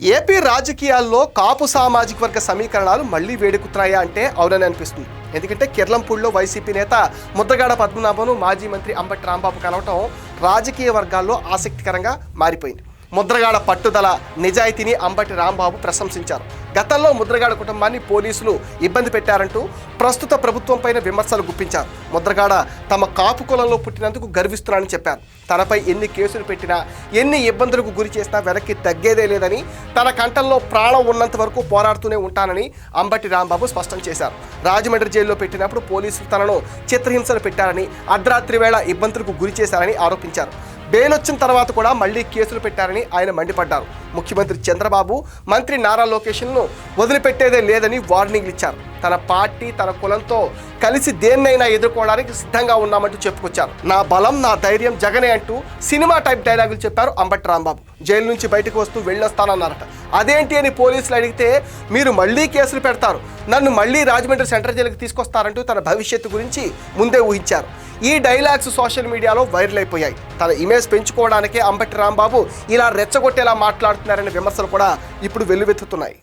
AP రాజకీయాల్లో కాపు సామాజిక వర్గ సమీకరణాలు మళ్లీ వేడెక్కుతున్నాయా అంటే అవునని అనిపిస్తుంది. ఎందుకంటే కిర్లంపూడిలో వైసీపీ నేత ముద్రగడ పద్మనాభను మాజీ మంత్రి అంబటి రాంబాబు కలవటం రాజకీయ వర్గాల్లో ఆసక్తికరంగా మారిపోయింది. ముద్రగడ పట్టుదల, నిజాయితీని అంబటి రాంబాబు ప్రశంసించారు. గతంలో ముద్రగడ కుటుంబాన్ని పోలీసులు ఇబ్బంది పెట్టారంటూ ప్రస్తుత ప్రభుత్వంపైన విమర్శలు గుప్పించారు. ముద్రగడ తమ కాపు కులంలో పుట్టినందుకు గర్విస్తున్నారని చెప్పారు. తనపై ఎన్ని కేసులు పెట్టినా, ఎన్ని ఇబ్బందులకు గురి చేసినా వెనక్కి తగ్గేదే లేదని, తన కంఠంలో ప్రాణం ఉన్నంత వరకు పోరాడుతూనే ఉంటానని అంబటి రాంబాబు స్పష్టం చేశారు. రాజమండ్రి జైల్లో పెట్టినప్పుడు పోలీసులు తనను చిత్రహింసలు పెట్టారని, అర్ధరాత్రి వేళ ఇబ్బందులకు గురి చేశారని ఆరోపించారు. బెయిల్ వచ్చిన తర్వాత కూడా మళ్లీ కేసులు పెట్టారని ఆయన మండిపడ్డారు. ముఖ్యమంత్రి చంద్రబాబు, మంత్రి నారా లోకేష్ను వదిలిపెట్టేదే లేదని వార్నింగ్లు ఇచ్చారు. తన పార్టీ, తన కులంతో కలిసి దేన్నైనా ఎదుర్కోవడానికి సిద్ధంగా ఉన్నామంటూ చెప్పుకొచ్చారు. నా బలం, నా ధైర్యం జగనే అంటూ సినిమా టైప్ డైలాగులు చెప్పారు అంబటి రాంబాబు. జైలు నుంచి బయటకు వస్తూ వెళ్ళొస్తానన్నారట. అదేంటి అని పోలీసులు అడిగితే, మీరు మళ్లీ కేసులు పెడతారు, నన్ను మళ్లీ రాజమండ్రి సెంట్రల్ జైలుకి తీసుకొస్తారంటూ తన భవిష్యత్తు గురించి ముందే ఊహించారు. ఈ డైలాగ్స్ సోషల్ మీడియాలో వైరల్ అయిపోయాయి. తన ఇమేజ్ పెంచుకోవడానికే అంబటి రాంబాబు ఇలా రెచ్చగొట్టేలా మాట్లాడుతున్నారనే విమర్శలు కూడా ఇప్పుడు వెల్లువెత్తుతున్నాయి.